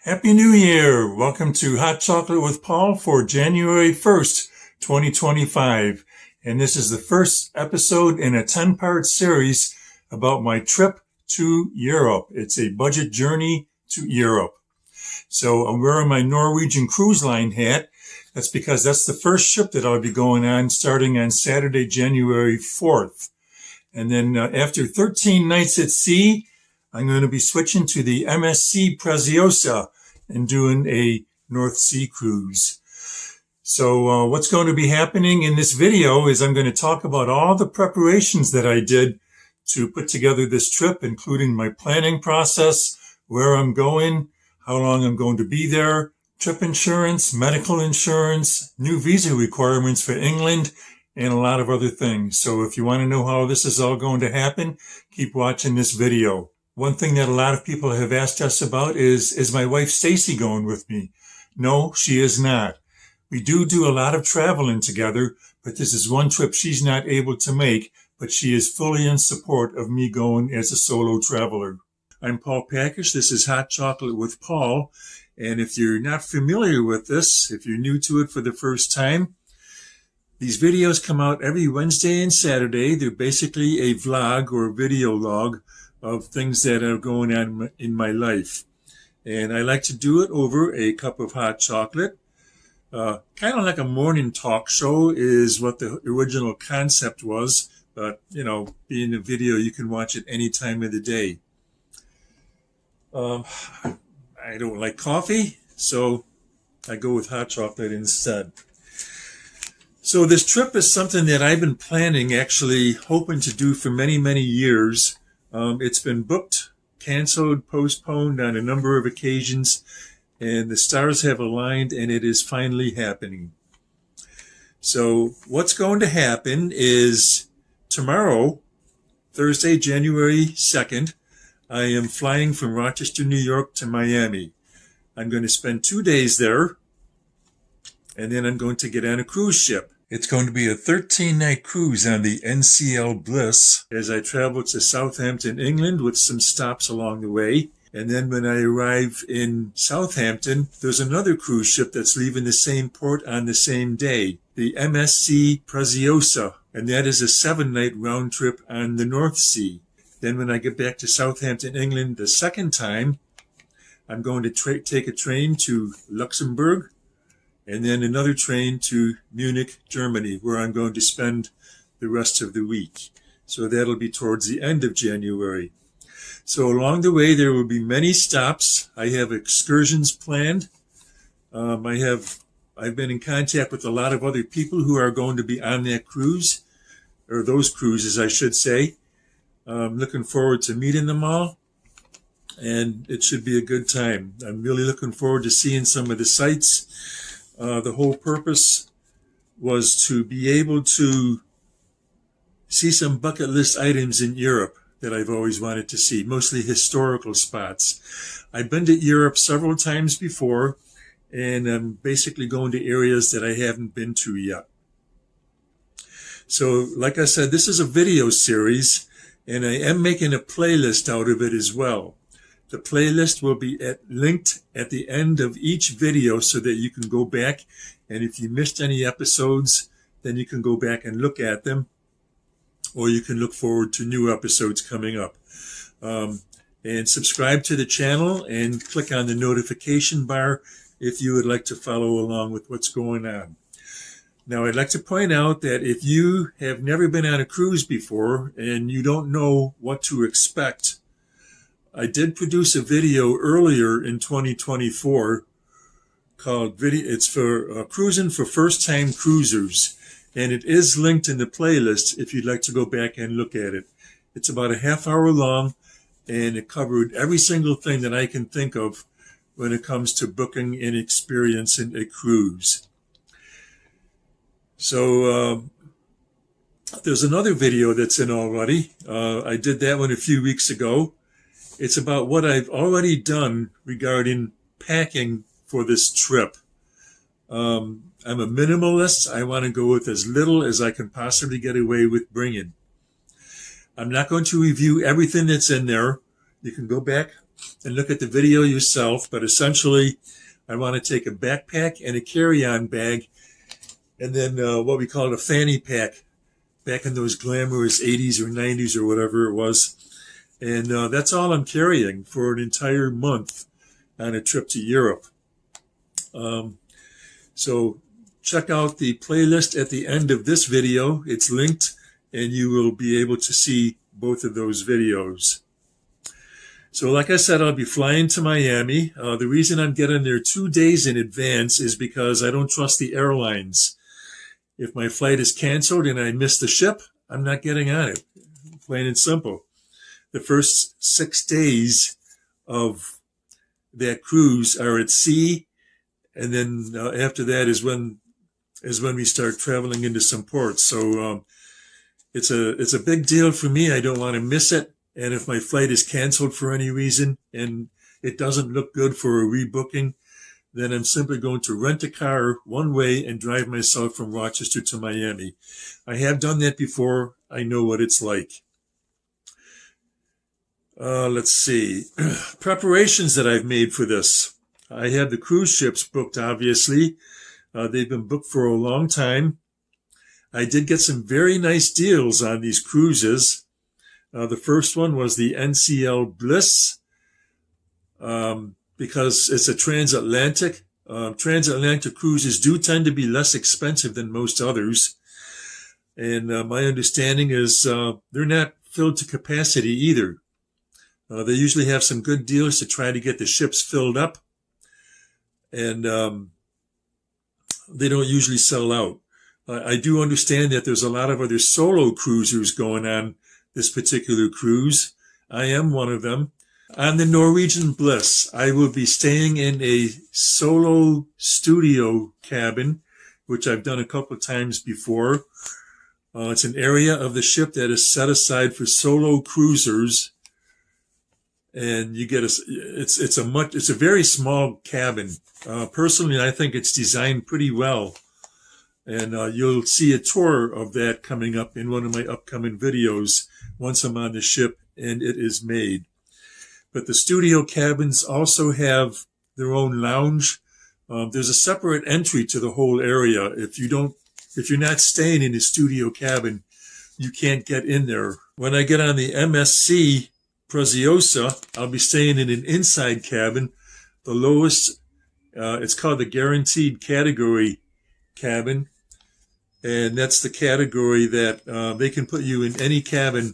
Happy New Year! Welcome to Hot Chocolate with Paul for January 1st, 2025. And this is the first episode in a 10-part series about my trip to Europe. It's a budget journey to Europe. So I'm wearing my Norwegian Cruise Line hat. That's because that's the first ship that I'll be going on starting on Saturday, January 4th. And then after 13 nights at sea, I'm going to be switching to the MSC Preziosa and doing a North Sea cruise. So what's going to be happening in this video is I'm going to talk about all the preparations that I did to put together this trip, including my planning process, where I'm going, how long I'm going to be there, trip insurance, medical insurance, new visa requirements for England, and a lot of other things. So if you want to know how this is all going to happen, keep watching this video. One thing that a lot of people have asked us about is my wife Stacy going with me? No, she is not. We do a lot of traveling together, but this is one trip she's not able to make, but she is fully in support of me going as a solo traveler. I'm Paul Packish. This is Hot Chocolate with Paul. And if you're not familiar with this, if you're new to it for the first time, these videos come out every Wednesday and Saturday. They're basically a vlog or video log of things that are going on in my life. And I like to do it over a cup of hot chocolate. Kind of like a morning talk show is what the original concept was. But, you know, being a video, you can watch it any time of the day. I don't like coffee, so I go with hot chocolate instead. So this trip is something that I've been planning, actually hoping to do for many, many years. It's been booked, canceled, postponed on a number of occasions, and the stars have aligned, and it is finally happening. So what's going to happen is tomorrow, Thursday, January 2nd, I am flying from Rochester, New York to Miami. I'm going to spend 2 days there, and then I'm going to get on a cruise ship. It's going to be a 13-night cruise on the NCL Bliss as I travel to Southampton, England, with some stops along the way. And then when I arrive in Southampton, there's another cruise ship that's leaving the same port on the same day, the MSC Preziosa, and that is a 7-night round trip on the North Sea. Then when I get back to Southampton, England the second time, I'm going to take a train to Luxembourg, and then another train to Munich, Germany, where I'm going to spend the rest of the week. So that'll be towards the end of January. So along the way, there will be many stops. I have excursions planned. I've been in contact with a lot of other people who are going to be on that cruise, or those cruises, I should say. I'm looking forward to meeting them all, and it should be a good time. I'm really looking forward to seeing some of the sights. The whole purpose was to be able to see some bucket list items in Europe that I've always wanted to see, mostly historical spots. I've been to Europe several times before, and I'm basically going to areas that I haven't been to yet. So, like I said, this is a video series, and I am making a playlist out of it as well. The playlist will be linked at the end of each video so that you can go back, and if you missed any episodes, then you can go back and look at them, or you can look forward to new episodes coming up. And subscribe to the channel and click on the notification bar if you would like to follow along with what's going on. Now, I'd like to point out that if you have never been on a cruise before and you don't know what to expect, I did produce a video earlier in 2024 called it's for Cruising for First-Time Cruisers, and it is linked in the playlist if you'd like to go back and look at it. It's about a half hour long, and it covered every single thing that I can think of when it comes to booking and experiencing a cruise. So there's another video that's in already. I did that one a few weeks ago. It's about what I've already done regarding packing for this trip. I'm a minimalist. I want to go with as little as I can possibly get away with bringing. I'm not going to review everything that's in there. You can go back and look at the video yourself. But essentially, I want to take a backpack and a carry-on bag, and then what we call a fanny pack back in those glamorous 80s or 90s or whatever it was. And that's all I'm carrying for an entire month on a trip to Europe. So check out the playlist at the end of this video. It's linked, and you will be able to see both of those videos. So like I said, I'll be flying to Miami. The reason I'm getting there 2 days in advance is because I don't trust the airlines. If my flight is canceled and I miss the ship, I'm not getting on it. Plain and simple. The first 6 days of that cruise are at sea, and then after that is when we start traveling into some ports. So it's a big deal for me. I don't want to miss it. And if my flight is canceled for any reason and it doesn't look good for a rebooking, then I'm simply going to rent a car one way and drive myself from Rochester to Miami. I have done that before. I know what it's like. Let's see. Preparations that I've made for this. I have the cruise ships booked, obviously. They've been booked for a long time. I did get some very nice deals on these cruises. The first one was the NCL Bliss, because it's a transatlantic. Transatlantic cruises do tend to be less expensive than most others. And my understanding is they're not filled to capacity either. They usually have some good deals to try to get the ships filled up. And they don't usually sell out. I do understand that there's a lot of other solo cruisers going on this particular cruise. I am one of them. On the Norwegian Bliss, I will be staying in a solo studio cabin, which I've done a couple of times before. It's an area of the ship that is set aside for solo cruisers, and you get it's a very small cabin. Personally, I think it's designed pretty well, and you'll see a tour of that coming up in one of my upcoming videos once I'm on the ship and it is made. But the studio cabins also have their own lounge. There's a separate entry to the whole area. If you're not staying in a studio cabin, you can't get in there. When I get on the MSC Preziosa, I'll be staying in an inside cabin. The lowest, it's called the guaranteed category cabin. And that's the category that they can put you in any cabin.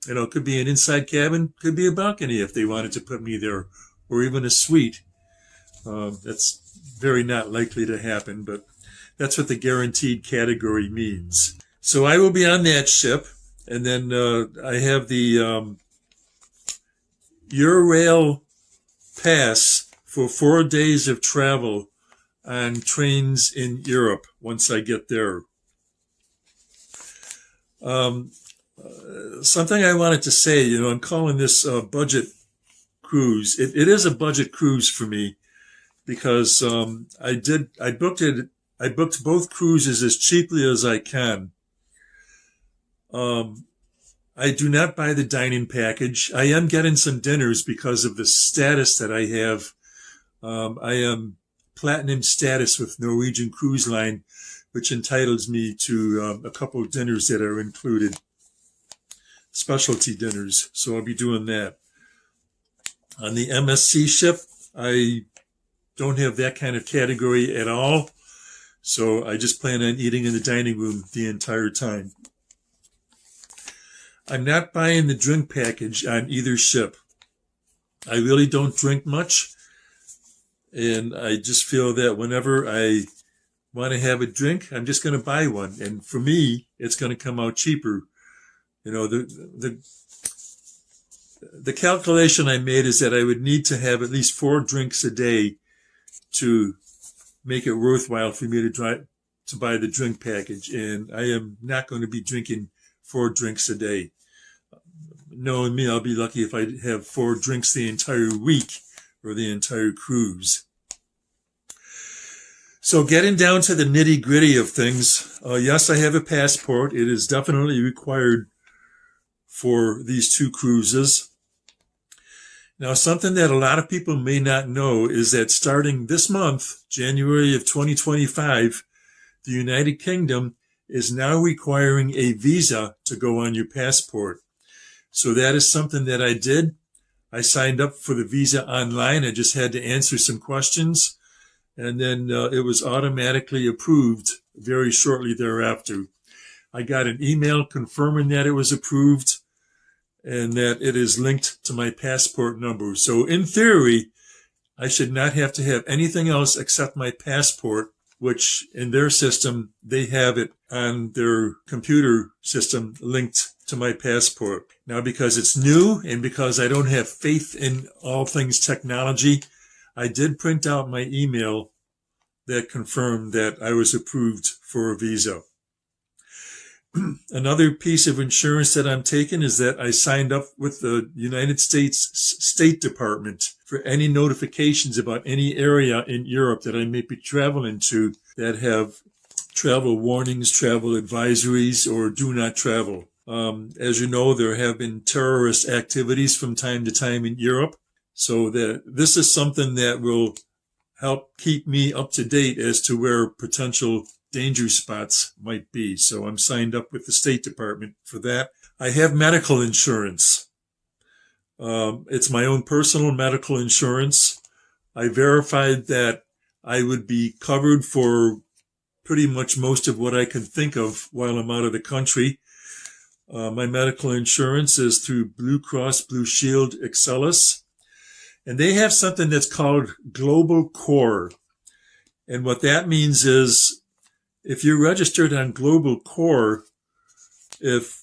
You know, it could be an inside cabin, could be a balcony if they wanted to put me there, or even a suite. That's very not likely to happen, but that's what the guaranteed category means. So I will be on that ship, and then I have the Eurail pass for 4 days of travel on trains in Europe once I get there. Something I wanted to say, I'm calling this a budget cruise. It is a budget cruise for me because I booked both cruises as cheaply as I can. I do not buy the dining package. I am getting some dinners because of the status that I have. I am platinum status with Norwegian Cruise Line, which entitles me to a couple of dinners that are included. Specialty dinners, so I'll be doing that. On the MSC ship, I don't have that kind of category at all, so I just plan on eating in the dining room the entire time. I'm not buying the drink package on either ship. I really don't drink much, and I just feel that whenever I want to have a drink, I'm just going to buy one, and for me, it's going to come out cheaper. The calculation I made is that I would need to have at least 4 drinks a day to make it worthwhile for me to buy the drink package. And I am not going to be drinking 4 drinks a day. Knowing me, I'll be lucky if I have 4 drinks the entire week or the entire cruise. So getting down to the nitty-gritty of things, yes, I have a passport. It is definitely required for these 2 cruises. Now, something that a lot of people may not know is that starting this month, January of 2025, the United Kingdom is now requiring a visa to go on your passport. So that is something that I did. I signed up for the visa online. I just had to answer some questions, and then it was automatically approved very shortly thereafter. I got an email confirming that it was approved and that it is linked to my passport number. So in theory, I should not have to have anything else except my passport, which in their system, they have it on their computer system linked to my passport. Now, because it's new and because I don't have faith in all things technology, I did print out my email that confirmed that I was approved for a visa. Another piece of insurance that I'm taking is that I signed up with the United States State Department for any notifications about any area in Europe that I may be traveling to that have travel warnings, travel advisories, or do not travel. As you know, there have been terrorist activities from time to time in Europe. So that this is something that will help keep me up to date as to where potential danger spots might be. So I'm signed up with the State Department for that. I have medical insurance. It's my own personal medical insurance. I verified that I would be covered for pretty much most of what I can think of while I'm out of the country. My medical insurance is through Blue Cross Blue Shield Excellus, and they have something that's called Global Core. And what that means is if you're registered on Global Core, if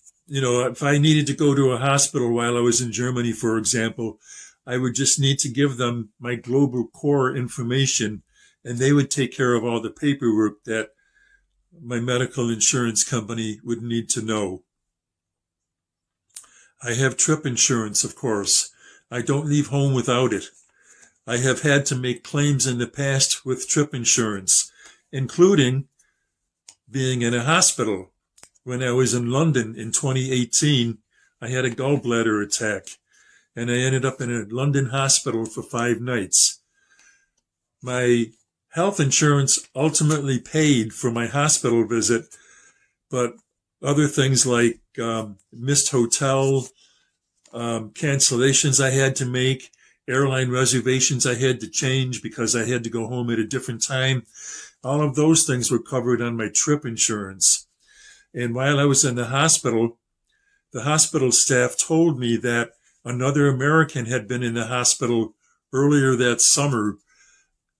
I needed to go to a hospital while I was in Germany, for example, I would just need to give them my Global Core information, and they would take care of all the paperwork that my medical insurance company would need to know. I have trip insurance, of course. I don't leave home without it. I have had to make claims in the past with trip insurance, including being in a hospital. When I was in London in 2018, I had a gallbladder attack, and I ended up in a London hospital for 5 nights. My health insurance ultimately paid for my hospital visit, but other things like missed hotel cancellations I had to make, airline reservations I had to change because I had to go home at a different time, all of those things were covered on my trip insurance. And while I was in the hospital staff told me that another American had been in the hospital earlier that summer,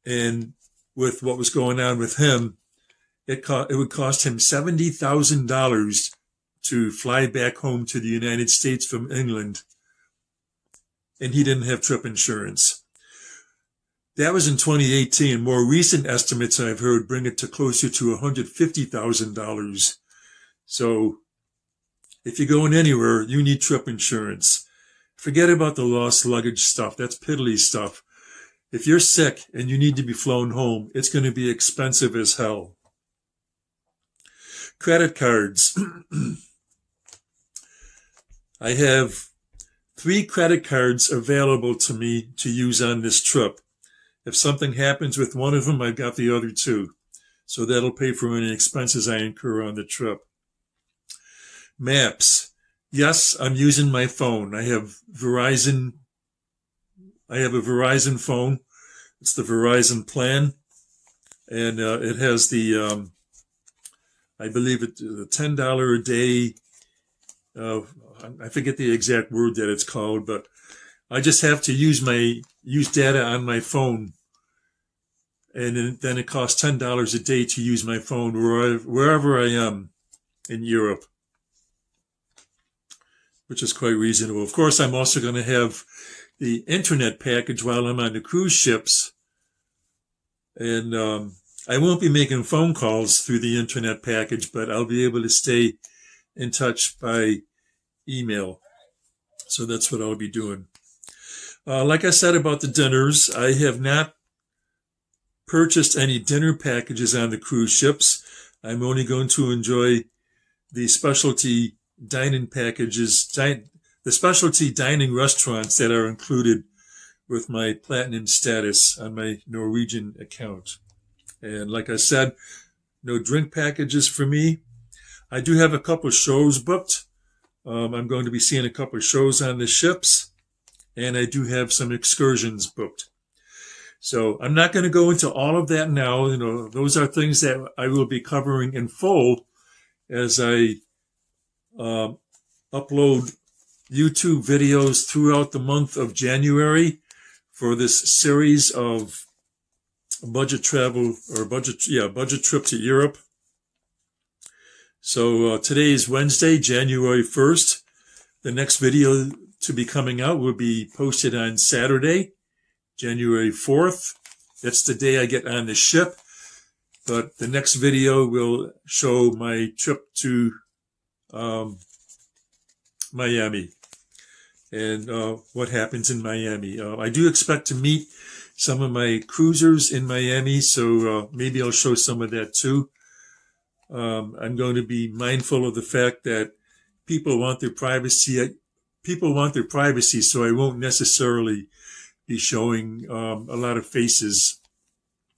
and with what was going on with him, it would cost him $70,000 to fly back home to the United States from England, and he didn't have trip insurance. That was in 2018. More recent estimates I've heard bring it to closer to $150,000. So if you're going anywhere, you need trip insurance. Forget about the lost luggage stuff. That's piddly stuff. If you're sick and you need to be flown home, it's going to be expensive as hell. Credit cards. I have 3 credit cards available to me to use on this trip. If something happens with one of them, I've got the other 2. So that'll pay for any expenses I incur on the trip. Maps. Yes, I'm using my phone. I have a Verizon phone. It's the Verizon plan. And it has the, I believe it's the $10 a day. I forget the exact word that it's called, but I just have to use data on my phone. And then it costs $10 a day to use my phone wherever I am in Europe, which is quite reasonable. Of course, I'm also going to have the internet package while I'm on the cruise ships. And I won't be making phone calls through the internet package, but I'll be able to stay in touch by email. So that's what I'll be doing. Like I said about the dinners, I have not purchased any dinner packages on the cruise ships. I'm only going to enjoy the specialty dining packages, the specialty dining restaurants that are included with my platinum status on my Norwegian account. And like I said, no drink packages for me. I do have a couple of shows booked. I'm going to be seeing a couple of shows on the ships, and I do have some excursions booked. So I'm not going to go into all of that now. You know, those are things that I will be covering in full as I upload YouTube videos throughout the month of January for this series of budget travel or budget trip to Europe. So today is Wednesday, January 1st. The next video to be coming out will be posted on Saturday, January 4th. That's the day I get on the ship. But the next video will show my trip to Miami and what happens in Miami. I do expect to meet some of my cruisers in Miami, so maybe I'll show some of that too. I'm going to be mindful of the fact that people want their privacy. So I won't necessarily be showing a lot of faces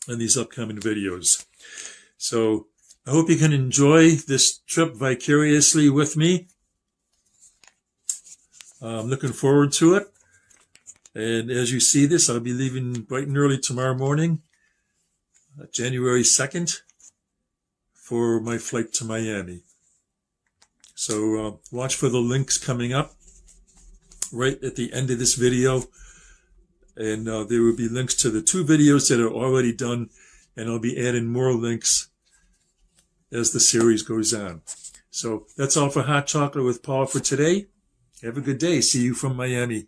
in these upcoming videos. So I hope you can enjoy this trip vicariously with me. I'm looking forward to it. And as you see this, I'll be leaving bright and early tomorrow morning, January 2nd, for my flight to Miami. So watch for the links coming up right at the end of this video. And there will be links to the 2 videos that are already done, and I'll be adding more links as the series goes on. So that's all for Hot Chocolate with Paul for today. Have a good day. See you from Miami.